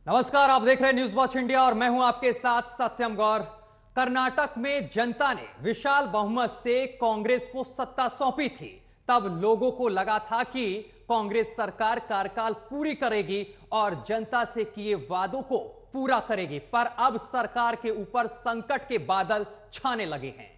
नमस्कार, आप देख रहे हैं न्यूज वॉच इंडिया और मैं हूं आपके साथ सत्यम गौर। कर्नाटक में जनता ने विशाल बहुमत से कांग्रेस को सत्ता सौंपी थी। तब लोगों को लगा था कि कांग्रेस सरकार कार्यकाल पूरी करेगी और जनता से किए वादों को पूरा करेगी, पर अब सरकार के ऊपर संकट के बादल छाने लगे हैं।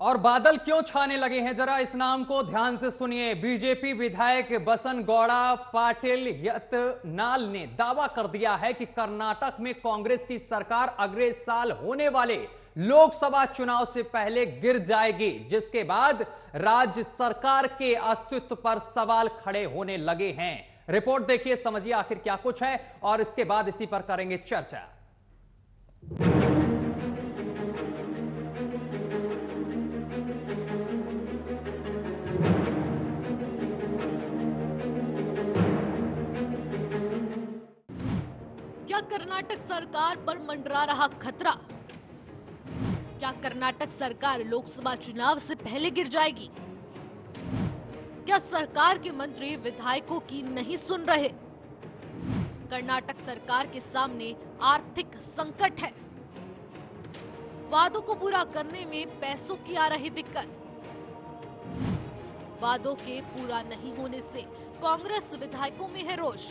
और बादल क्यों छाने लगे हैं, जरा इस नाम को ध्यान से सुनिए। बीजेपी विधायक बसनगौड़ा पाटिल यत्नाल ने दावा कर दिया है कि कर्नाटक में कांग्रेस की सरकार अगले साल होने वाले लोकसभा चुनाव से पहले गिर जाएगी, जिसके बाद राज्य सरकार के अस्तित्व पर सवाल खड़े होने लगे हैं। रिपोर्ट देखिए, समझिए आखिर क्या कुछ है और इसके बाद इसी पर करेंगे चर्चा। क्या कर्नाटक सरकार पर मंडरा रहा खतरा? क्या कर्नाटक सरकार लोकसभा चुनाव से पहले गिर जाएगी? क्या सरकार के मंत्री विधायकों की नहीं सुन रहे? कर्नाटक सरकार के सामने आर्थिक संकट है। वादों को पूरा करने में पैसों की आ रही दिक्कत। वादों के पूरा नहीं होने से कांग्रेस विधायकों में है रोष।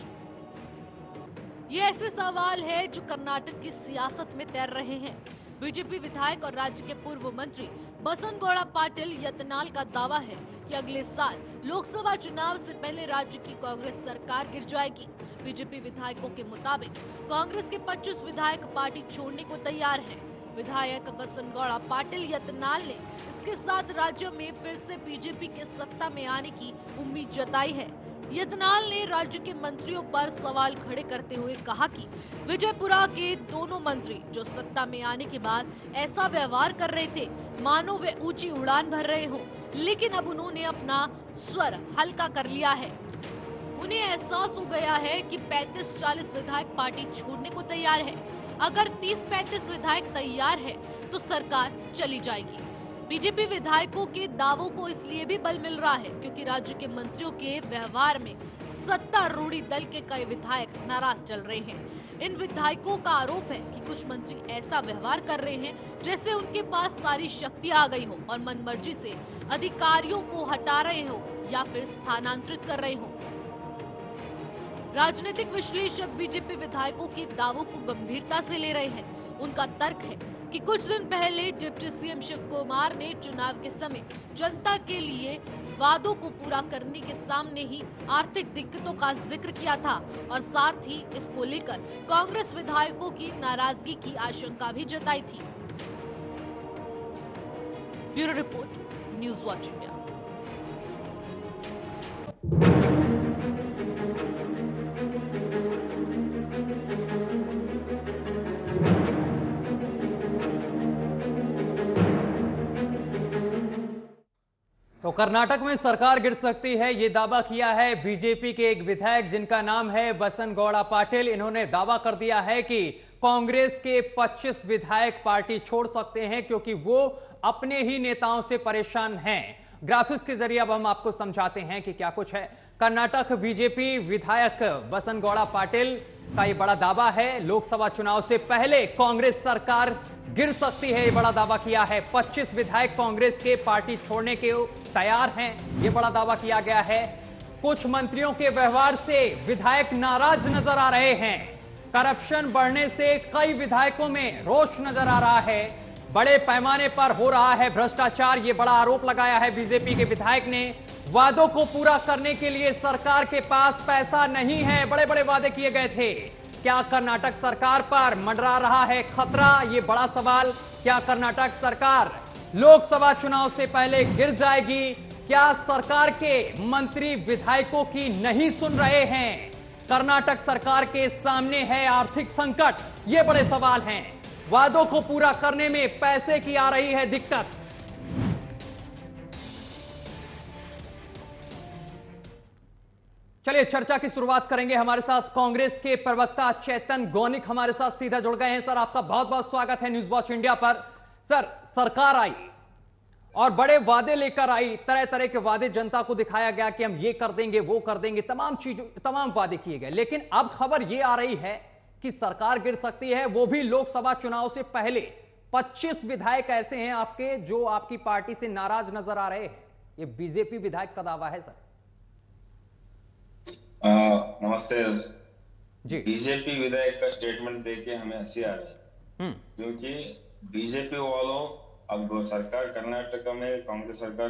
ये ऐसे सवाल है जो कर्नाटक की सियासत में तैर रहे हैं। बीजेपी विधायक और राज्य के पूर्व मंत्री बसनगौड़ा पाटिल यत्नाल का दावा है कि अगले साल लोकसभा चुनाव से पहले राज्य की कांग्रेस सरकार गिर जाएगी। बीजेपी विधायकों के मुताबिक कांग्रेस के 25 विधायक पार्टी छोड़ने को तैयार हैं। विधायक बसनगौड़ा पाटिल यत्नाल ने इसके साथ राज्य में फिर से बीजेपी के सत्ता में आने की उम्मीद जताई है। यत्नाल ने राज्य के मंत्रियों पर सवाल खड़े करते हुए कहा कि विजयपुरा के दोनों मंत्री जो सत्ता में आने के बाद ऐसा व्यवहार कर रहे थे मानो वे ऊंची उड़ान भर रहे हों, लेकिन अब उन्होंने अपना स्वर हल्का कर लिया है। उन्हें एहसास हो गया है कि 35-40 विधायक पार्टी छोड़ने को तैयार है। अगर 30-35 विधायक तैयार है तो सरकार चली जाएगी। बीजेपी विधायकों के दावों को इसलिए भी बल मिल रहा है क्योंकि राज्य के मंत्रियों के व्यवहार में सत्तारूढ़ी दल के कई विधायक नाराज चल रहे हैं। इन विधायकों का आरोप है कि कुछ मंत्री ऐसा व्यवहार कर रहे हैं जैसे उनके पास सारी शक्तियां आ गई हो और मनमर्जी से अधिकारियों को हटा रहे हो या फिर स्थानांतरित कर रहे हो। राजनीतिक विश्लेषक बीजेपी विधायकों के दावों को गंभीरता से ले रहे हैं। उनका तर्क है कि कुछ दिन पहले डिप्टी सीएम शिव कुमार ने चुनाव के समय जनता के लिए वादों को पूरा करने के सामने ही आर्थिक दिक्कतों का जिक्र किया था और साथ ही इसको लेकर कांग्रेस विधायकों की नाराजगी की आशंका भी जताई थी। Bureau report, news watch India. तो कर्नाटक में सरकार गिर सकती है, ये दावा किया है बीजेपी के एक विधायक जिनका नाम है बसनगौड़ा पाटिल। इन्होंने दावा कर दिया है कि कांग्रेस के 25 विधायक पार्टी छोड़ सकते हैं क्योंकि वो अपने ही नेताओं से परेशान हैं। ग्राफिक्स के जरिए अब हम आपको समझाते हैं कि क्या कुछ है। कर्नाटक बीजेपी विधायक बसनगौड़ा पाटिल का ये बड़ा दावा है, लोकसभा चुनाव से पहले कांग्रेस सरकार गिर सकती है, ये बड़ा दावा किया है। 25 विधायक कांग्रेस के पार्टी छोड़ने के तैयार हैं, ये बड़ा दावा किया गया है। कुछ मंत्रियों के व्यवहार से विधायक नाराज नजर आ रहे हैं। करप्शन बढ़ने से कई विधायकों में रोष नजर आ रहा है। बड़े पैमाने पर हो रहा है भ्रष्टाचार, ये बड़ा आरोप लगाया है बीजेपी के विधायक ने। वादों को पूरा करने के लिए सरकार के पास पैसा नहीं है, बड़े बड़े वादे किए गए थे। क्या कर्नाटक सरकार पर मंडरा रहा है खतरा, ये बड़ा सवाल। क्या कर्नाटक सरकार लोकसभा चुनाव से पहले गिर जाएगी? क्या सरकार के मंत्री विधायकों की नहीं सुन रहे हैं? कर्नाटक सरकार के सामने है आर्थिक संकट, ये बड़े सवाल हैं। वादों को पूरा करने में पैसे की आ रही है दिक्कत। चलिए चर्चा की शुरुआत करेंगे। हमारे साथ कांग्रेस के प्रवक्ता चेतन गौनिक हमारे साथ सीधा जुड़ गए हैं। सर, आपका बहुत बहुत स्वागत है न्यूज वॉच इंडिया पर। सर, सरकार आई और बड़े वादे लेकर आई, तरह तरह के वादे जनता को दिखाया गया कि हम ये कर देंगे, वो कर देंगे, तमाम वादे किए गए। लेकिन अब खबर ये आ रही है कि सरकार गिर सकती है, वो भी लोकसभा चुनाव से पहले। 25 विधायक ऐसे हैं आपके जो आपकी पार्टी से नाराज नजर आ रहे हैं। ये बीजेपी विधायक का दावा है सर। नमस्ते जी। बीजेपी विधायक का स्टेटमेंट देके हमें हंसी आ रही है, क्योंकि बीजेपी वालों अब सरकार कर्नाटक में कांग्रेस सरकार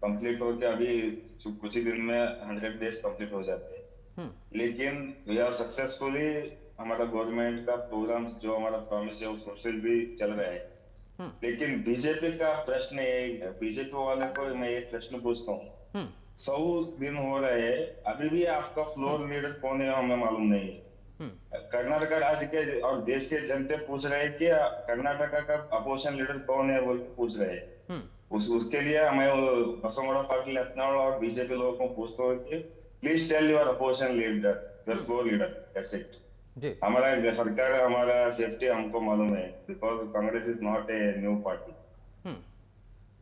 कंप्लीट होकर अभी कुछ ही दिन में 100 डेज कंप्लीट हो जाते हैं। लेकिन वी आर सक्सेसफुली, हमारा गवर्नमेंट का प्रोग्राम जो हमारा प्रॉमिस है वो सोशल भी चल रहा है। लेकिन बीजेपी का प्रश्न यही है, बीजेपी वाले को मैं एक प्रश्न पूछता हूँ, 100 दिन हो रहे हैं, अभी भी आपका फ्लोर लीडर कौन है हमें मालूम नहीं है। कर्नाटक राज्य के और देश के जनता पूछ रहे हैं कि कर्नाटक का अपोजिशन लीडर कौन है बोल के पूछ रहे हैं। उसके लिए मैं बसवगौड़ा पाटिल यत्नाल और बीजेपी लोगों को पूछता हूँ कि please tell your opposition leader, your floor leader, that's it. हमारा सरकार, हमारा सेफ्टी हमको मालूम है, because Congress is not a new party.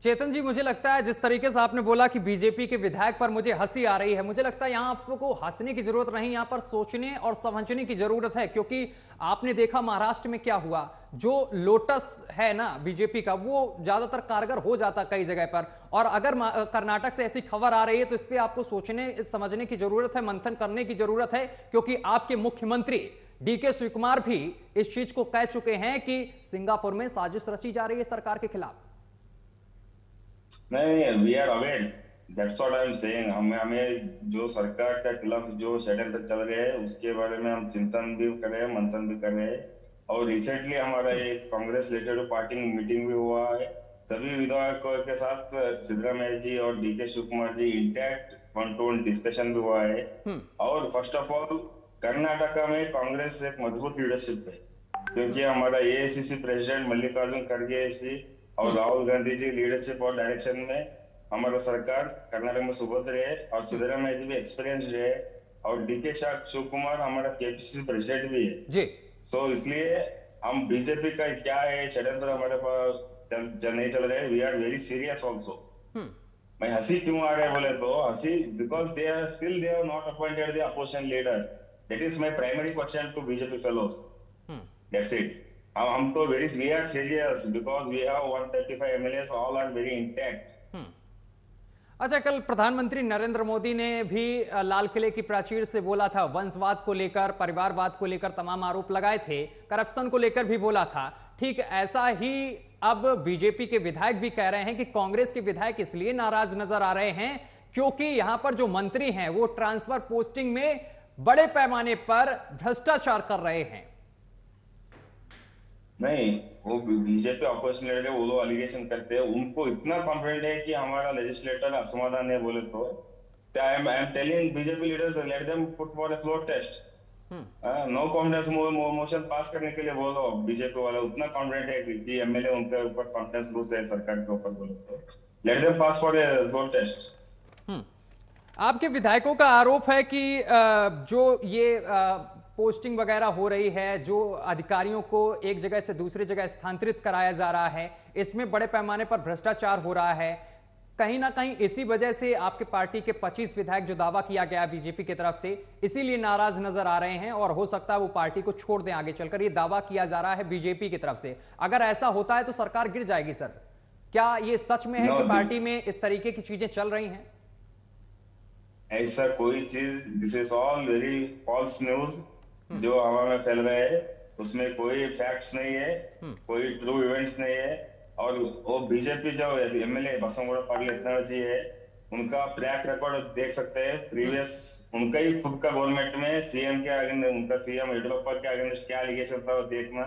Chetan ji, मुझे लगता है जिस तरीके से आपने बोला कि बीजेपी के विधायक पर मुझे हंसी आ रही है, मुझे लगता है यहां आपको हंसने की जरूरत नहीं, यहां पर सोचने और समझने की जरूरत है। क्योंकि आपने देखा महाराष्ट्र में क्या हुआ, जो लोटस है ना बीजेपी का, वो ज्यादातर कारगर हो जाता कई जगह पर। और अगर कर्नाटक से ऐसी खबर आ रही है तो इस पर आपको सोचने समझने की जरूरत है, मंथन करने की जरूरत है। क्योंकि आपके मुख्यमंत्री डीके शिवकुमार भी इस चीज को कह चुके हैं कि सिंगापुर में साजिश रची जा रही है सरकार के खिलाफ। नहीं, we are aware, that's what I am saying. हमें जो सरकार के खिलाफ जो षड्यंत्र चल रहे हैं उसके बारे में हम चिंतन भी कर रहे हैं, मंथन भी कर रहे हैं। और रिसेंटली हमारा एक कांग्रेस रिलेटेड पार्टी मीटिंग भी हुआ है, सभी विधायकों के साथ सिद्धरामैया जी और DK Shivakumar ji intact one to one discussion भी हुआ है। और फर्स्ट ऑफ ऑल कर्नाटक में कांग्रेस एक मजबूत लीडरशिप है, क्योंकि हमारा एआईसीसी प्रेसिडेंट मल्लिकार्जुन खड़गे जी और राहुल गांधी जी लीडरशिप और डायरेक्शन में हमारा सरकार कर्नाटक में सुभद्र है, और सिद्धरामैया जी भी एक्सपीरियंस्ड है, और डीके शिवकुमार हमारा केपीसीसी प्रेसिडेंट भी है जी। सो इसलिए हम बीजेपी का क्या है षड्यंत्र हमारे पास नहीं चल रहे, we are very serious also. मैं हंसी क्यों आ रहे बोले तो हंसी because they are still they have not appointed the opposition leader, that is my primary question to BJP fellows, that's it. हम तो very we are serious because we have 135 MLAs, all are very intact. अच्छा, कल प्रधानमंत्री नरेंद्र मोदी ने भी लाल किले की प्राचीर से बोला था, वंशवाद को लेकर, परिवारवाद को लेकर तमाम आरोप लगाए थे, करप्शन को लेकर भी बोला था। ठीक ऐसा ही अब बीजेपी के विधायक भी कह रहे हैं कि कांग्रेस के विधायक इसलिए नाराज नजर आ रहे हैं क्योंकि यहां पर जो मंत्री हैं वो ट्रांसफर पोस्टिंग में बड़े पैमाने पर भ्रष्टाचार कर रहे हैं। नहीं, वो बीजेपी ऑपोजिशन लीडर वो लोग एलिगेशन करते हैं, उनको इतना कॉन्फिडेंट है कि हमारा लेजिस्लेटर असमाधान है बोले तो I am telling BJP leaders let them put for a floor test, no confidence motion pass करने के लिए बोलो। बीजेपी वाला उतना कॉन्फिडेंट है कि एमएलए उनके ऊपर कॉन्फिडेंस लूज है सरकार के ऊपर बोले तो let them pass for a floor test. आपके विधायकों का आरोप है कि जो ये पोस्टिंग वगैरह हो रही है, जो अधिकारियों को एक जगह से दूसरी जगह स्थानांतरित कराया जा रहा है, इसमें बड़े पैमाने पर भ्रष्टाचार हो रहा है। कहीं ना कहीं इसी वजह से आपके पार्टी के 25 विधायक जो दावा किया गया बीजेपी की तरफ से, इसीलिए नाराज नजर आ रहे हैं और हो सकता है वो पार्टी को छोड़ दें आगे चलकर। ये दावा किया जा रहा है बीजेपी की तरफ से। अगर ऐसा होता है तो सरकार गिर जाएगी सर। क्या ये सच में है कि पार्टी में इस तरीके की चीजें चल रही हैं? ऐसा कोई चीज, this is all very false news जो हवा में फैल रहे हैं, उसमें कोई फैक्ट्स नहीं है, कोई ट्रू इवेंट्स नहीं है। और वो बीजेपी जो एमएलए बसवगौड़ा पाटिल यत्नाल जी है, उनका ट्रैक रिकॉर्ड देख सकते हैं प्रीवियस, उनका ही खुद का गवर्नमेंट में सीएम के अगेंस्ट, उनका सीएम येडियुरप्पा के अगेंस्ट क्या एलिगेशन था वो देखना,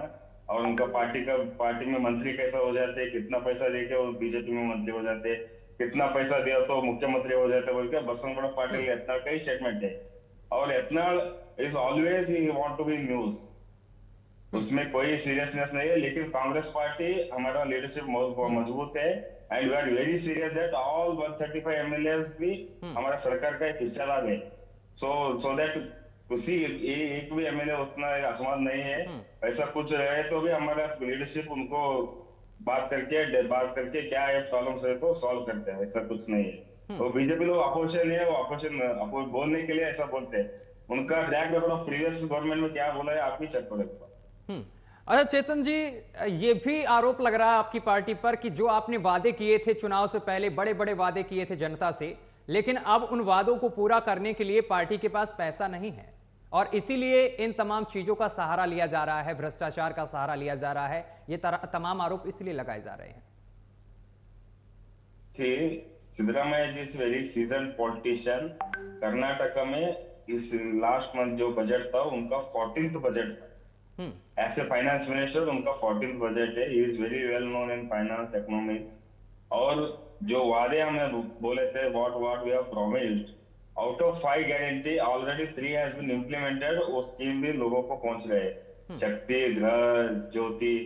और उनका पार्टी में मंत्री कैसा हो जाते, कितना पैसा देके वो बीजेपी में मंत्री हो जाते, कितना पैसा दिया तो मुख्यमंत्री हो जाते बोल के बसवगौड़ा पाटिल यत्नाल का ही स्टेटमेंट है। और Yatnal is always he want to be news, उसमें कोई सीरियसनेस नहीं है। लेकिन कांग्रेस पार्टी हमारा लीडरशिप मजबूत है, and we are very serious that all 135 MLAs भी हमारा सरकार का एक हिस्सेदार है। सो दैट उसी एक भी एमएलए उतना असमान नहीं है। ऐसा कुछ रहे तो भी हमारा लीडरशिप उनको बात करके क्या है प्रॉब्लम्स है तो सॉल्व करते हैं, ऐसा कुछ नहीं है। तो बीजेपी लोग अपोजिशन है, वो अपोजिशन बोलने के लिए ऐसा बोलते हैं। उनका track record of previous government में क्या बोला है आप ही चेक करो। अच्छा चेतन जी, ये भी आरोप लग रहा है आपकी पार्टी पर कि जो आपने वादे किए थे चुनाव से पहले, बड़े बड़े वादे किए थे जनता से, लेकिन अब उन वादों को पूरा करने के लिए पार्टी के पास पैसा नहीं है और इसीलिए इन तमाम चीजों का सहारा लिया जा रहा है, भ्रष्टाचार का सहारा लिया जा रहा है। ये तमाम आरोप इसलिए लगाए जा रहे हैं। Siddaramaiah ji is very seasoned politician. Karnataka में इस लास्ट मंथ जो बजट था उनका 14th बजट था। एज ए फाइनेंस मिनिस्टर उनका 14th बजट है। He is very well known in finance economics. और जो वादे हमने बोले थे, what we have promised, out of 5 guarantee already 3 has been implemented. वो स्कीम भी लोगों को पहुंच रहे हैं, शक्ति, घर ज्योति।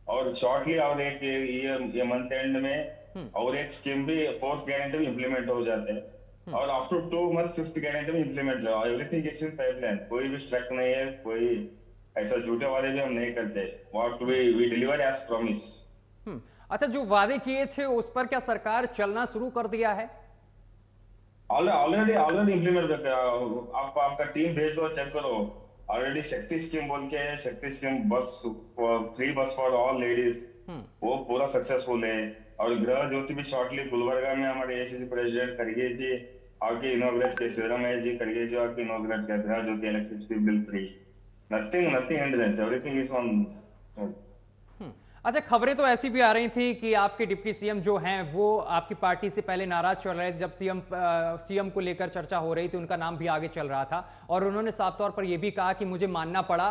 और शॉर्टली और एक ये मंथ एंड में और एक स्कीम भी 4th गारंटी भी इम्प्लीमेंट हो जाते हैं। और आफ्टर 2 months 5th गारंटी भी इम्प्लीमेंट हो। एवरीथिंग इज इन पाइपलाइन, कोई भी स्ट्रक नहीं है, कोई ऐसा झूठे वादे भी हम नहीं करते। What we deliver as promise. अच्छा, जो वादे किए थे उस पर क्या सरकार चलना शुरू कर दिया है? Already implement. आपका टीम भेज दो, चेक करो। ऑलरेडी शक्ति स्कीम बोल के है, शक्ति स्कीम बस, फ्री बस फॉर ऑल लेडीज, वो पूरा सक्सेसफुल है। और गृह ज्योति भी शॉर्टली गुलबर्गा में हमारे एआईसीसी प्रेसिडेंट खड़गे जी आके इनॉग्रेट किया, सिद्धरामैया जी खड़गे जी आके इनॉग्रेट किया Gruha Jyothi electricity bill free. Nothing hindrance, everything is on. अच्छा, खबरें तो ऐसी भी आ रही थी कि आपके डिप्टी सीएम जो हैं वो आपकी पार्टी से पहले नाराज चल रहे थे। जब सीएम को लेकर चर्चा हो रही थी, उनका नाम भी आगे चल रहा था और उन्होंने साफ तौर पर यह भी कहा कि मुझे मानना पड़ा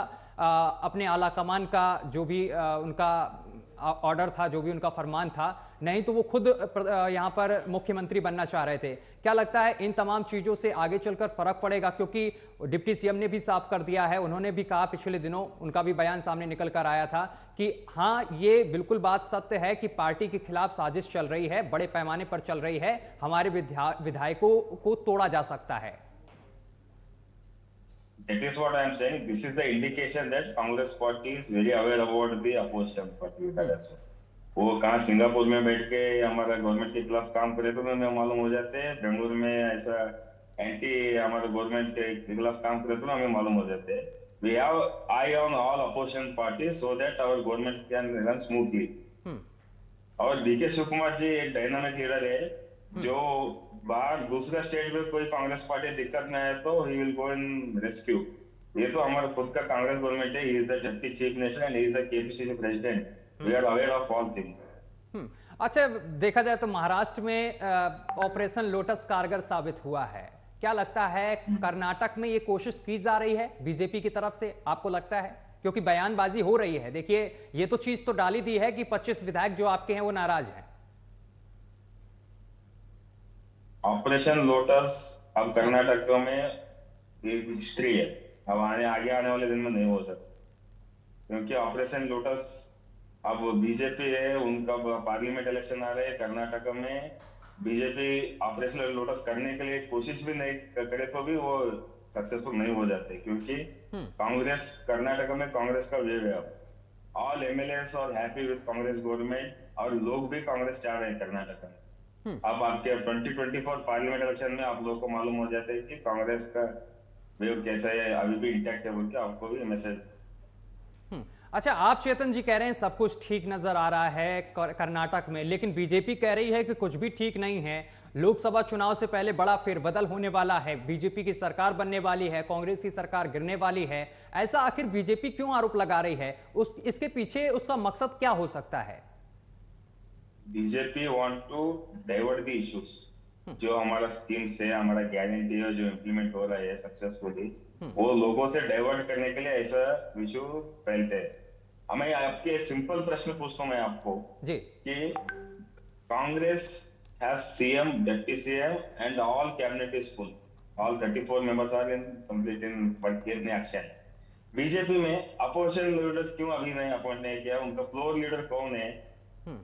अपने आला कमान का जो भी उनका ऑर्डर था, जो भी उनका फरमान था, नहीं तो वो खुद यहाँ पर मुख्यमंत्री बनना चाह रहे थे। क्या लगता है इन तमाम चीजों से आगे चलकर फर्क पड़ेगा? क्योंकि डिप्टी सीएम ने भी साफ कर दिया है, उन्होंने भी कहा पिछले दिनों, उनका भी बयान सामने निकल कर आया था कि हाँ, ये बिल्कुल बात सत्य है कि पार्टी के खिलाफ साजिश चल रही है, बड़े पैमाने पर चल रही है, हमारे विधायकों को तोड़ा जा सकता है। That is what I am saying. This is the indication that Congress party is very aware about the opposition party. वो कहाँ सिंगापुर में बैठ के हमारा गवर्नमेंट के खिलाफ काम करे तो हमें मालूम हो जाते हैं, बेंगलुरु में ऐसा एंटी हमारे गवर्नमेंट के खिलाफ काम करे तो हमें मालूम हो जाते हैं। We have eye on all opposition parties so that our government can run smoothly. और डीके शिव कुमार जी एक डायनामिक लीडर है, जो बाहर दूसरा स्टेट में कोई कांग्रेस पार्टी दिक्कत में है तो he will go in rescue. ये तो हमारा खुद का कांग्रेस गवर्नमेंट है। He is the deputy chief minister and he is the KPCC president. We are aware of all things. अच्छा, देखा जाए तो महाराष्ट्र में ऑपरेशन लोटस कारगर साबित हुआ है। क्या लगता है कर्नाटक में ये कोशिश की जा रही है बीजेपी की तरफ से, आपको लगता है? क्योंकि बयानबाजी हो रही है। देखिए, ये तो चीज तो डाली दी है कि 25 विधायक जो आपके हैं वो नाराज हैं। ऑपरेशन लोटस अब कर्नाटक में एक हिस्ट्री है, अब आगे आने वाले दिन में नहीं हो सकता, क्योंकि ऑपरेशन लोटस अब बीजेपी है, उनका पार्लियामेंट इलेक्शन आ रहे हैं कर्नाटक में। बीजेपी ऑपरेशन लोटस करने के लिए कोशिश भी नहीं करे तो भी वो सक्सेसफुल नहीं हो जाते, क्योंकि कांग्रेस कर्नाटक में कांग्रेस का वेव है। अब all MLAs are happy with Congress government और लोग भी कांग्रेस चाह रहे हैं कर्नाटक में। अब आपके 2024 पार्लियामेंट इलेक्शन में आप लोगों को मालूम हो जाता है कि कांग्रेस का वेव कैसा है, अभी भी इंटैक्ट है बोल के आपको भी मैसेज। अच्छा, आप चेतन जी कह रहे हैं सब कुछ ठीक नजर आ रहा है कर्नाटक में, लेकिन बीजेपी कह रही है कि कुछ भी ठीक नहीं है। लोकसभा चुनाव से पहले बड़ा फेरबदल होने वाला है, बीजेपी की सरकार बनने वाली है, कांग्रेस की सरकार गिरने वाली है। ऐसा आखिर बीजेपी क्यों आरोप लगा रही है? इसके पीछे उसका मकसद क्या हो सकता है? BJP want to divert the issues. जो हमारा स्कीम से हमारा गारंटी है जो इम्प्लीमेंट हो रहा है सक्सेसफुली, वो लोगों से डाइवर्ट करने के लिए ऐसा इशू फैलते हैं। हमें आपके एक सिंपल प्रश्न पूछता हूं मैं आपको जी, कि Congress has CM, deputy CM and all cabinet is full, all 34 members are in complete in working action. BJP में अपोजिशन लीडर्स क्यों अभी नहीं अपॉइंट नहीं किया? उनका फ्लोर लीडर कौन है?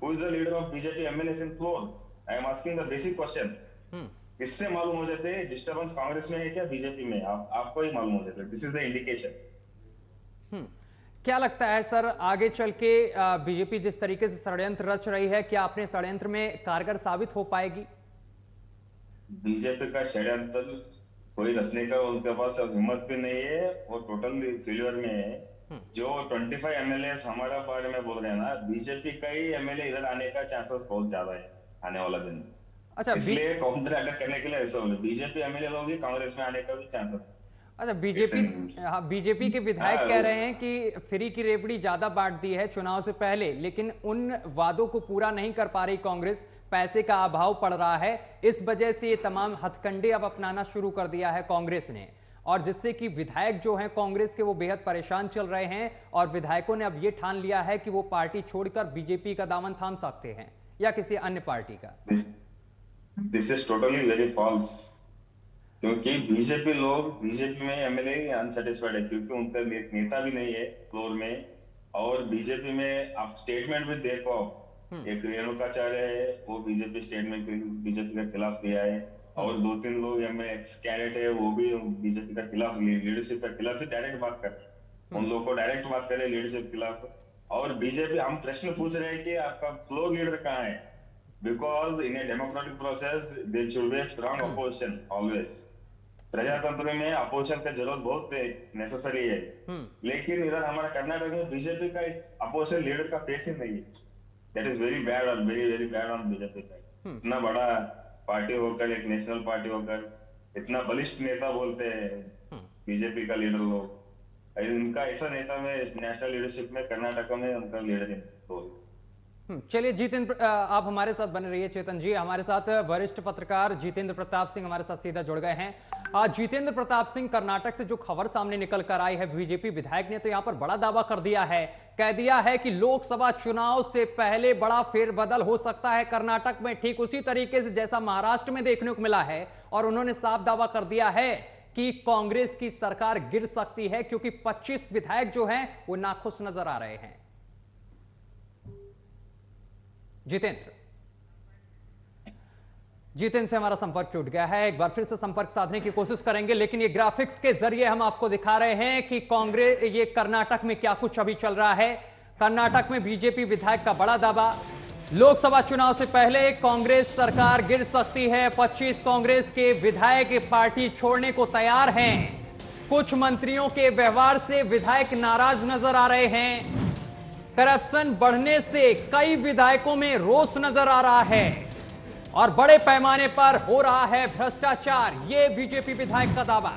Who is the leader of BJP MLAs in floor? I am asking the basic question. इससे मालूम हो जाते हैं डिस्टर्बेंस कांग्रेस में है क्या बीजेपी में, आपको ही मालूम हो जाता है। This is the indication. क्या लगता है सर, आगे चल के बीजेपी जिस तरीके से षड्यंत्र रच रही है, क्या अपने षड्यंत्र में कारगर साबित हो पाएगी? बीजेपी का षड्यंत्र कोई रचने का उनके पास अब हिम्मत भी नहीं है, वो टोटल फेल्योर में है। जो 25 एमएलए हमारा बारे में बोल रहे हैं ना, बीजेपी का ही एमएलए इधर आने का चांसेस बहुत ज्यादा है आने वाला दिन। अच्छा, इसलिए काउंटर अटैक करने के लिए ऐसा बोले, बीजेपी एमएलए लोग ही कांग्रेस में आने का भी चांसेस। अच्छा, बीजेपी के विधायक कह रहे हैं कि फ्री की रेवड़ी ज्यादा बांट दी है चुनाव से पहले, लेकिन उन वादों को पूरा नहीं कर पा रही कांग्रेस, पैसे का अभाव पड़ रहा है, इस वजह से ये तमाम हथकंडे अब अपनाना शुरू कर दिया है कांग्रेस ने, और जिससे कि विधायक जो हैं कांग्रेस के वो बेहद परेशान चल रहे हैं, और विधायकों ने अब ये ठान लिया है कि वो पार्टी छोड़कर बीजेपी का दामन थाम सकते हैं या किसी अन्य पार्टी का। This is totally very false, क्योंकि बीजेपी लोग, बीजेपी में एमएलए अनसेटिस्फाइड है, क्योंकि उनका नेता भी नहीं है फ्लोर में। और बीजेपी में आप स्टेटमेंट भी देखो, एक रेणुकाचार्य है, वो बीजेपी स्टेटमेंट बीजेपी के खिलाफ दिया है, और 2-3 लोग एक्स कैंडिडेट है, वो भी बीजेपी का खिलाफ, लीडरशिप के खिलाफ ही डायरेक्ट बात कर रहे हैं। उन लोगों को डायरेक्ट बात करे लीडरशिप के खिलाफ। और बीजेपी, हम प्रश्न पूछ रहे हैं कि आपका फ्लोर लीडर कहाँ है, because in a democratic process there should be strong opposition always. प्रजातंत्र में अपोजिशन का जरूरत बहुत नेसेसरी है, लेकिन इधर हमारा कर्नाटक में बीजेपी का अपोजिशन लीडर का फेस ही नहीं है। दैट इज वेरी बैड और very very bad on BJP का। इतना बड़ा पार्टी होकर, एक नेशनल पार्टी होकर, इतना बलिष्ठ नेता बोलते हैं बीजेपी का लीडर लोग, इनका ऐसा नेता में नेशनल लीडरशिप में कर्नाटक में उनका लीडर। चलिए जितेंद्र, आप हमारे साथ बने रहिए। चेतन जी, हमारे साथ वरिष्ठ पत्रकार जितेंद्र प्रताप सिंह हमारे साथ सीधा जुड़ गए हैं। जितेंद्र प्रताप सिंह, कर्नाटक से जो खबर सामने निकल कर आई है, बीजेपी विधायक ने तो यहां पर बड़ा दावा कर दिया है, कह दिया है कि लोकसभा चुनाव से पहले बड़ा फेरबदल हो सकता है कर्नाटक में, ठीक उसी तरीके से जैसा महाराष्ट्र में देखने को मिला है। और उन्होंने साफ दावा कर दिया है कि कांग्रेस की सरकार गिर सकती है, क्योंकि 25 विधायक जो हैं वो नाखुश नजर आ रहे हैं। जितेंद्र से हमारा संपर्क टूट गया है, एक बार फिर से संपर्क साधने की कोशिश करेंगे, लेकिन ये ग्राफिक्स के जरिए हम आपको दिखा रहे हैं कि कांग्रेस, ये कर्नाटक में क्या कुछ अभी चल रहा है। कर्नाटक में बीजेपी विधायक का बड़ा दावा, लोकसभा चुनाव से पहले कांग्रेस सरकार गिर सकती है, 25 कांग्रेस के विधायक पार्टी छोड़ने को तैयार हैं। कुछ मंत्रियों के व्यवहार से विधायक नाराज नजर आ रहे हैं। करप्शन बढ़ने से कई विधायकों में रोष नजर आ रहा है और बड़े पैमाने पर हो रहा है भ्रष्टाचार, ये बीजेपी विधायक का दावा।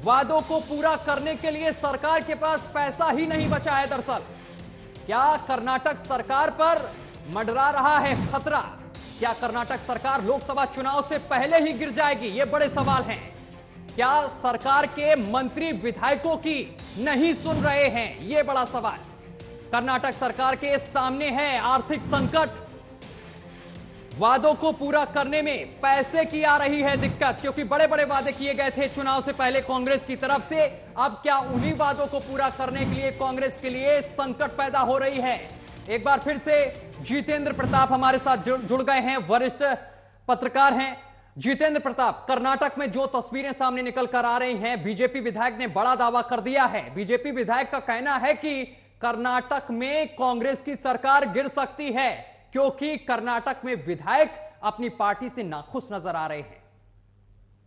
वादों को पूरा करने के लिए सरकार के पास पैसा ही नहीं बचा है। दरअसल क्या कर्नाटक सरकार पर मंडरा रहा है खतरा? क्या कर्नाटक सरकार लोकसभा चुनाव से पहले ही गिर जाएगी? ये बड़े सवाल हैं। क्या सरकार के मंत्री विधायकों की नहीं सुन रहे हैं? ये बड़ा सवाल। कर्नाटक सरकार के सामने है आर्थिक संकट, वादों को पूरा करने में पैसे की आ रही है दिक्कत, क्योंकि बड़े बड़े वादे किए गए थे चुनाव से पहले कांग्रेस की तरफ से। अब क्या उन्हीं वादों को पूरा करने के लिए कांग्रेस के लिए संकट पैदा हो रही है? एक बार फिर से जितेंद्र प्रताप हमारे साथ जुड़ गए हैं, वरिष्ठ पत्रकार हैं। जितेंद्र प्रताप, कर्नाटक में जो तस्वीरें सामने निकल कर आ रही हैं, बीजेपी विधायक ने बड़ा दावा कर दिया है। बीजेपी विधायक का कहना है कि कर्नाटक में कांग्रेस की सरकार गिर सकती है, क्योंकि कर्नाटक में विधायक अपनी पार्टी से नाखुश नजर आ रहे हैं।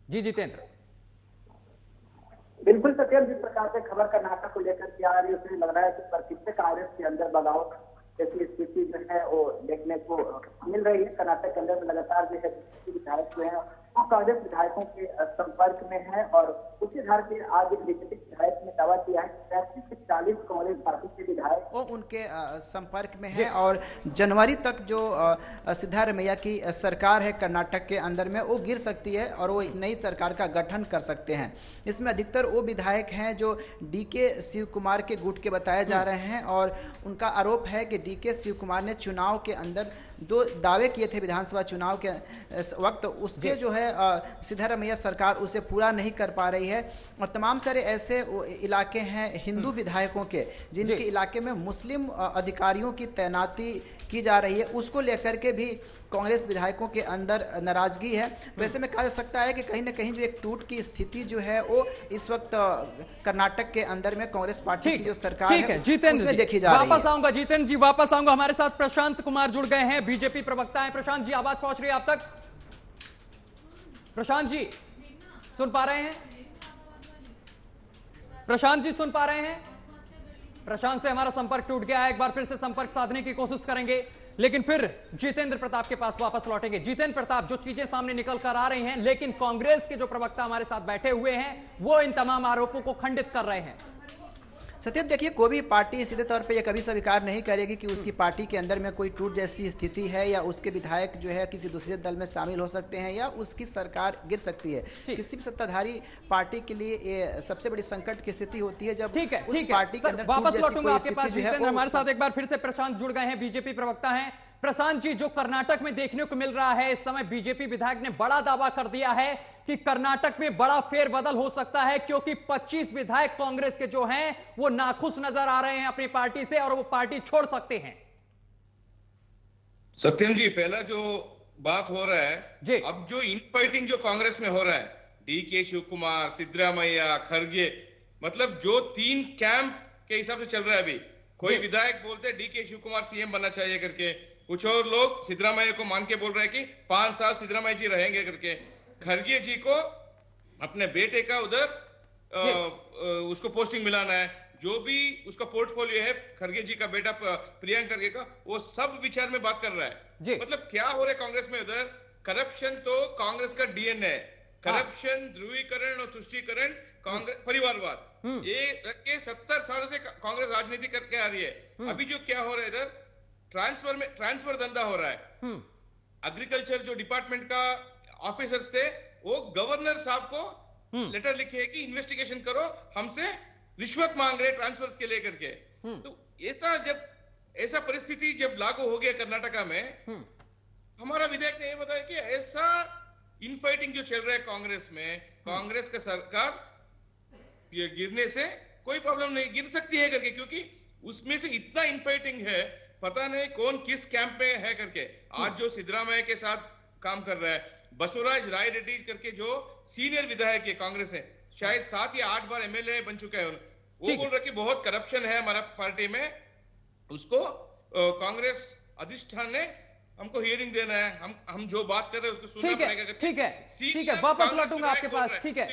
जी जितेंद्र। बिल्कुल सत्यम, जिस प्रकार से खबर कर्नाटक को लेकर के आ रही है, उसमें लग रहा है कि प्रतिष्ठित कांग्रेस के अंदर बगावत जैसी स्थिति जो है वो देखने को मिल रही है। कर्नाटक के अंदर में लगातार जो है विधायक जो है वो कांग्रेस विधायकों के संपर्क में है, और उसी आधार पे आज बीजेपी विधायक ने दावा किया है कि 35 से 40 कांग्रेस पार्टी के विधायक वो उनके संपर्क में है, और जनवरी तक जो सिद्धारमैया की सरकार है कर्नाटक के अंदर में, वो गिर सकती है और वो एक नई सरकार का गठन कर सकते हैं। इसमें अधिकतर वो विधायक हैं जो डीके शिव कुमार के गुट के बताए जा रहे हैं, और उनका आरोप है कि डीके शिव कुमार ने चुनाव के अंदर 2 दावे किए थे विधानसभा चुनाव के वक्त, उसके जो है सिद्धारमैया सरकार उसे पूरा नहीं कर पा रही है। और तमाम सारे ऐसे इलाके हैं हिंदू विधायकों के, जिनके इलाके में मुस्लिम अधिकारियों की तैनाती की जा रही है, उसको लेकर के भी कांग्रेस विधायकों के अंदर नाराजगी है। वैसे में कहा जा सकता है कि कहीं ना कहीं जो एक टूट की स्थिति जो है वो इस वक्त कर्नाटक के अंदर में कांग्रेस पार्टी की जो सरकार है जितेंद्र उसमें देखी जा रही है। वापस आऊंगा जितेंद्र जी, वापस आऊंगा। हमारे साथ प्रशांत कुमार जुड़ गए हैं, बीजेपी प्रवक्ता हैं। प्रशांत जी, आवाज पहुंच रही है आप तक? प्रशांत जी सुन पा रहे हैं? प्रशांत जी सुन पा रहे हैं? प्रशांत से हमारा संपर्क टूट गया है, एक बार फिर से संपर्क साधने की कोशिश करेंगे, लेकिन फिर जितेंद्र प्रताप के पास वापस लौटेंगे। जितेंद्र प्रताप, जो चीजें सामने निकल कर आ रही हैं, लेकिन कांग्रेस के जो प्रवक्ता हमारे साथ बैठे हुए हैं वो इन तमाम आरोपों को खंडित कर रहे हैं। सत्यम, देखिए, कोई भी पार्टी सीधे तौर पे ये कभी स्वीकार नहीं करेगी कि उसकी पार्टी के अंदर में कोई टूट जैसी स्थिति है या उसके विधायक जो है किसी दूसरे दल में शामिल हो सकते हैं या उसकी सरकार गिर सकती है। किसी भी सत्ताधारी पार्टी के लिए ये सबसे बड़ी संकट की स्थिति होती है जब उस पार्टी के अंदर वापस लौटूंगा आपके पास। जितेंद्र हमारे साथ एक बार फिर से प्रशांत जुड़ गए हैं, बीजेपी प्रवक्ता हैं। प्रशांत जी, जो कर्नाटक में देखने को मिल रहा है इस समय, बीजेपी विधायक ने बड़ा दावा कर दिया है कि कर्नाटक में बड़ा फेरबदल हो सकता है, क्योंकि 25 विधायक कांग्रेस के जो हैं वो नाखुश नजर आ रहे हैं अपनी पार्टी से और वो पार्टी छोड़ सकते हैं। सत्यम जी, पहला जो बात हो रहा है जी, अब जो इनफाइटिंग जो कांग्रेस में हो रहा है, डीके शिवकुमार, सिद्धरामैया, खरगे, मतलब जो 3 कैंप के हिसाब से चल रहा है अभी। कोई विधायक बोलते हैं डीके शिवकुमार सीएम बनना चाहिए करके, कुछ और लोग सिद्धरामैया को मान के बोल रहे हैं कि 5 साल सिद्धरामैया जी रहेंगे करके, खरगे जी को अपने बेटे का उधर उसको पोस्टिंग मिलाना है, जो भी उसका पोर्टफोलियो है, खरगे जी का बेटा प्रियंक खरगे का, वो सब विचार में बात कर रहा है। मतलब क्या हो रहा है कांग्रेस में उधर? करप्शन तो कांग्रेस का डीएनए है, करप्शन, ध्रुवीकरण और तुष्टीकरण, कांग्रेस परिवारवाद, ये रख के 70 सालों से कांग्रेस राजनीति करके आ रही है। अभी जो क्या हो रहा है इधर, ट्रांसफर धंधा हो रहा है। एग्रीकल्चर जो डिपार्टमेंट का ऑफिसर्स थे वो गवर्नर साहब को लेटर लिखे कि इन्वेस्टिगेशन करो, हमसे रिश्वत मांग रहे ट्रांसफर्स के लेकर के। तो ऐसा परिस्थिति जब लागू हो गया कर्नाटका में, हमारा विधायक ने ये बताया कि ऐसा इनफाइटिंग जो चल रहा है कांग्रेस में, कांग्रेस का सरकार ये गिरने से कोई प्रॉब्लम नहीं, गिर सकती है करके, क्योंकि उसमें से इतना इनफाइटिंग है, पता नहीं कौन किस कैंप में है करके। आज जो सिद्धरामैया के साथ काम कर रहा है, बसवराज राय रेड्डी करके जो सीनियर विधायक है कांग्रेस है, शायद 7 या 8 बार एमएलए बन चुका है, वो बोल रहा है कि बहुत करप्शन है हमारा पार्टी में, उसको कांग्रेस अधिष्ठान ने हमको हियरिंग देना है, हम जो बात कर रहे हैं उसको सुनना पड़ेगा। ठीक है, वापस लौटूंगा आपके पास। ठीक है,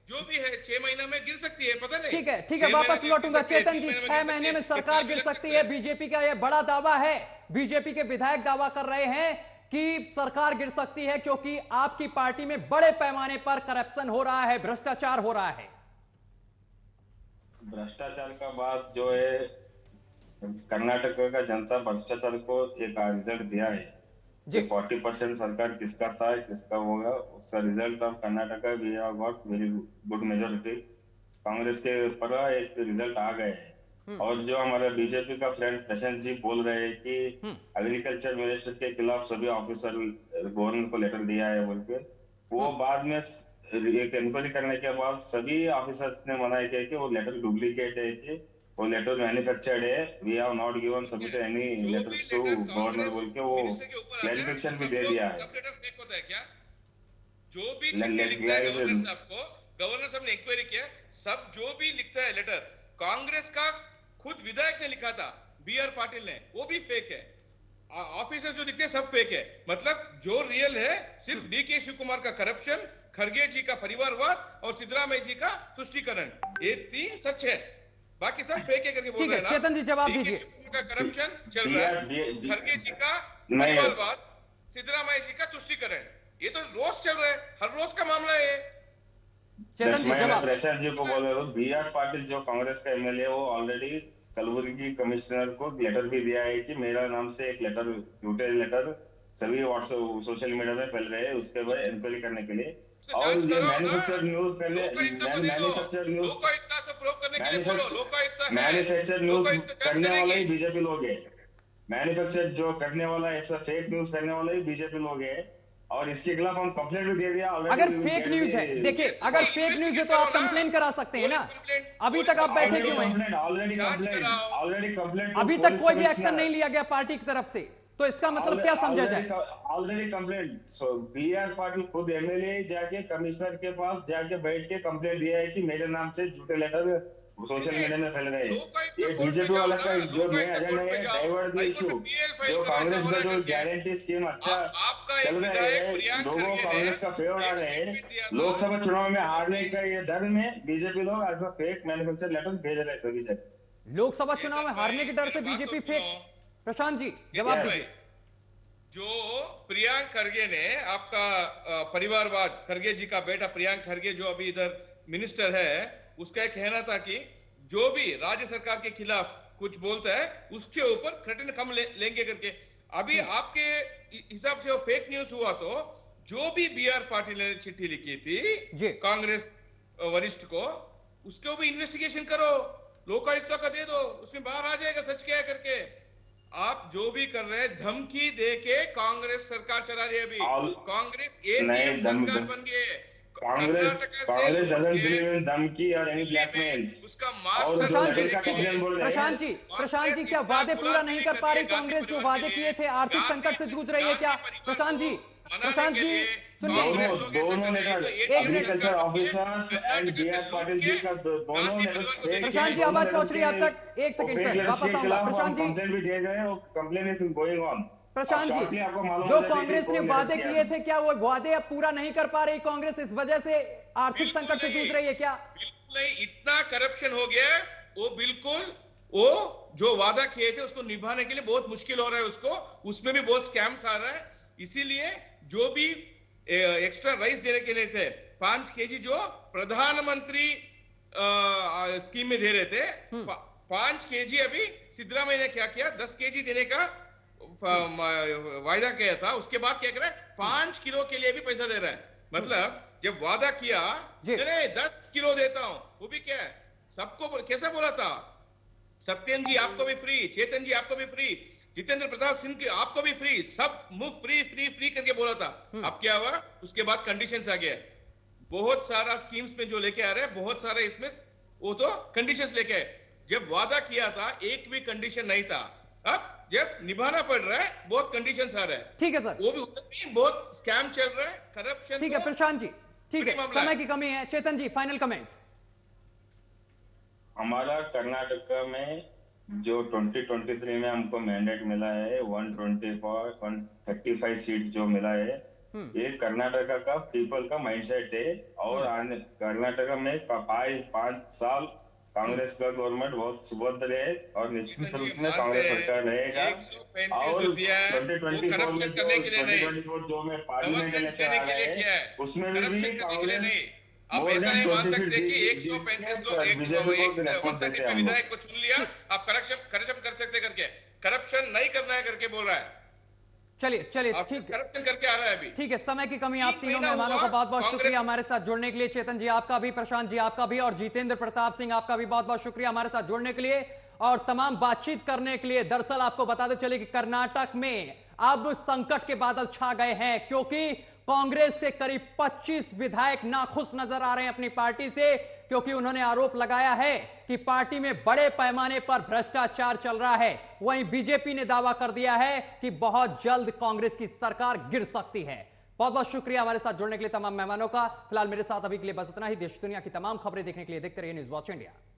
जो भी है 6 महीना में गिर सकती है, पता नहीं। ठीक है, वापस लौटूंगा। चेतन जी, 6 महीने में सरकार गिर सकती है, बीजेपी का यह बड़ा दावा है। बीजेपी के विधायक दावा कर रहे हैं कि सरकार गिर सकती है क्योंकि आपकी पार्टी में बड़े पैमाने पर करप्शन हो रहा है, भ्रष्टाचार हो रहा है। भ्रष्टाचार का बात जो है, कर्नाटक का जनता भ्रष्टाचार को एक रिजल्ट दिया है जी। 40% सरकार किसका था, किसका होगा, उसका result of Karnataka we have got very good majority. Congress के पर एक रिजल्ट आ गए हैं। और जो हमारा बीजेपी का फ्रेंड प्रशांत जी बोल रहे हैं कि एग्रीकल्चर मिनिस्टर के खिलाफ सभी ऑफिसर गवर्नर को लेटर दिया है बोल के, वो बाद में एक इंक्वायरी करने के बाद सभी ऑफिसर्स ने मना किया कि वो लेटर डुप्लीकेट है, कि वो लेटर मैन्युफैक्चर्ड है, we have not given submit any letter to governor बोल के वो क्लैरिफिकेशन भी दे दिया है। सब लेटर फेक होता है क्या? जो भी लिखता है गवर्नर साहब ने इंक्वायरी किया, सब जो भी लिखता है लेटर, कांग्रेस का खुद विधायक ने लिखा था, बीआर पाटिल ने, वो भी फेक है। ऑफिसर्स जो दिखते हैं सब फेक है। मतलब जो रियल है सिर्फ डीके शिवकुमार का करप्शन, खरगे जी का परिवारवाद और सिद्धरामैया जी का तुष्टीकरण, ये 3 सच है, बाकी सब फेक है करके बोल रहे हैं ना। चेतन जी जवाब दीजिए। का करप्शन चल रहा है, खरगे जी का परिवारवाद, सिद्धरामैया जी का तुष्टीकरण, ये तो रोज चल रहा है, हर रोज का मामला है। चेतन जी जवाब। प्रशांत जी को बोल रहे हो, बीआर पाटिल जो कांग्रेस का एमएलए, वो ऑलरेडी कलबुर्गी कमिश्नर को लेटर भी दिया है कि मेरा नाम से एक लेटर, झूठे लेटर सभी व्हाट्सएप सोशल मीडिया में फैल रहे हैं, उसके बाद इंक्वायरी करने के लिए। और ये मैन्युफैक्चर्ड न्यूज करने, मैन्युफैक्चर्ड न्यूज करने वाला ही बीजेपी लोग है। मैन्युफैक्चर जो करने वाला, ऐसा फेक न्यूज करने वाला ही बीजेपी लोग है। और इसके खिलाफ हम कंप्लेंट भी दे दिया अगर फेक न्यूज है, देखिए अगर फेक न्यूज है तो आप कंप्लेन करा सकते हैं ना। अभी तक आप बैठे क्यों हैं? ऑलरेडी कंप्लेंट अभी तक कोई भी एक्शन नहीं लिया गया पार्टी की तरफ से, तो इसका मतलब क्या समझा जाए? Already complaint B R. पाटिल खुद एमएलए जाके कमिश्नर के पास जाके बैठ के कंप्लेंट दिया है कि मेरे नाम से झूठे लेटर सोशल मीडिया में फैल रहे हैं। ये बीजेपी वाला का जो नया एजेंडा है डाइवर्ट द इशू। जो कांग्रेस का जो गारंटी स्कीम अच्छा चल रहा है, लोगों कांग्रेस का फेवर आ रहे हैं, लोकसभा चुनाव में हारने का ये डर में बीजेपी लोग ऐसा फेक मैन्युफैक्चर लेटर भेज रहे हैं सभी जगह। लोकसभा चुनाव में हारने के डर से बीजेपी फेक। प्रशांत जी जवाब दीजिए। जो प्रियांक खरगे ने आपका परिवारवाद, खरगे जी का बेटा प्रियांक खरगे जो अभी इधर मिनिस्टर है, उसका एक कहना था कि जो भी राज्य सरकार के खिलाफ कुछ बोलता है उसके ऊपर कठिन कम लेंगे करके। अभी आपके हिसाब से वो फेक न्यूज हुआ तो जो भी बी.आर. पाटिल ने चिट्ठी लिखी थी कांग्रेस वरिष्ठ को, उसके ऊपर इन्वेस्टिगेशन करो, लोकायुक्त का दे दो, उसमें बाहर आ जाएगा सच क्या है करके। आप जो भी कर रहे हैं धमकी दे के कांग्रेस सरकार चला रही है। अभी कांग्रेस एटीएम सरकार बन गई है। कांग्रेस डजंट बिलीव इन धमकी और एनी ब्लैकमेल्स। उसका मास्टर प्रशांत जी क्या वादे पूरा नहीं कर पा रही कांग्रेस? जो वादे किए थे, आर्थिक संकट से जूझ रही है क्या? प्रशांत जी सुनिए, दोनों नेता agriculture officers and B R. Patil ji का दोनों नेता। प्रशांत जी आवाज पहुंच रही है आप तक? एक सेकंड सर, वापस आऊंगा। प्रशांत जी कंप्लेंट भी दे गए और complaint is going on. Prashant ji, जो कांग्रेस ने वादे किए थे, क्या वो वादे अब पूरा नहीं कर पा रही कांग्रेस? इस वजह से आर्थिक संकट से जूझ रही है क्या? बिल्कुल नहीं, इतना करप्शन हो गया है। वो बिल्कुल वो जो वादा किए थे उसको निभाने के लिए बहुत मुश्किल हो रहा है उसको। उसमें भी बहुत स्कैम्स आ रहा है। इसीलिए जो भी एक्स्ट्रा राइस देने के लिए थे 5 kg जो प्रधानमंत्री स्कीम में दे रहे थे, 5 kg अभी सिद्धरामैया ने क्या किया, 10 kg देने का वायदा किया था। उसके बाद क्या कर रहा है, 5 किलो के लिए भी पैसा दे रहा है। मतलब जब वादा किया नहीं 10 किलो देता हूं, वो भी क्या है, सबको कैसा बोला था, सत्यन जी आपको भी फ्री, चेतन जी आपको भी फ्री, जितेंद्र प्रताप सिंह की आपको भी फ्री, सब मुफ्त फ्री फ्री फ्री करके बोला था। अब क्या हुआ, उसके बाद कंडीशंस आ गया। बहुत सारा स्कीम्स में जो लेके आ रहे हैं, बहुत सारे इसमें वो तो कंडीशंस लेके आए। जब वादा किया था एक भी कंडीशन नहीं था, अब जब निभाना पड़ रहा है बहुत कंडीशंस आ रहे हैं। ठीक है सर, वो भी बहुत स्कैम चल रहा है, करप्शन। ठीक है प्रशांत जी, ठीक है, समय की कमी है। चेतन जी फाइनल कमेंट। हमारा कर्नाटक में जो 2023 में हमको मैंडेट मिला है 135 सीट जो मिला है, ये कर्नाटक का पीपल का माइंडसेट है। और कर्नाटक में 5 साल कांग्रेस का गवर्नमेंट बहुत सुभद्र रहे और निश्चित रूप में कांग्रेस सरकार रहेगा। और 2024 जो में पार्लियामेंट इलेक्शन आ रहा है उसमें भी कांग्रेस आप ऐसा नहीं मान सकते कि 135 लोग एक विधायक को चुन लिया, आप करप्शन कर सकते करके, करप्शन नहीं करना है करके बोल रहा है। चलिए ठीक, करप्शन करके आ रहा है अभी। ठीक है, समय की कमी। आप तीनों मेहमानों का बहुत बहुत शुक्रिया हमारे साथ जुड़ने के लिए। चेतन जी आपका भी, प्रशांत जी आपका भी, और जितेंद्र प्रताप सिंह आपका भी बहुत बहुत शुक्रिया हमारे साथ जुड़ने के लिए और तमाम बातचीत करने के लिए। दरअसल आपको बताते चले कि कर्नाटक में अब संकट के बादल छा गए हैं, क्योंकि कांग्रेस के करीब 25 विधायक नाखुश नजर आ रहे हैं अपनी पार्टी से, क्योंकि उन्होंने आरोप लगाया है कि पार्टी में बड़े पैमाने पर भ्रष्टाचार चल रहा है। वहीं बीजेपी ने दावा कर दिया है कि बहुत जल्द कांग्रेस की सरकार गिर सकती है। बहुत बहुत शुक्रिया हमारे साथ जुड़ने के लिए तमाम मेहमानों का। फिलहाल मेरे साथ अभी के लिए बस इतना ही। देश दुनिया की तमाम खबरें देखने के लिए देखते रहिए न्यूज़ वॉच इंडिया।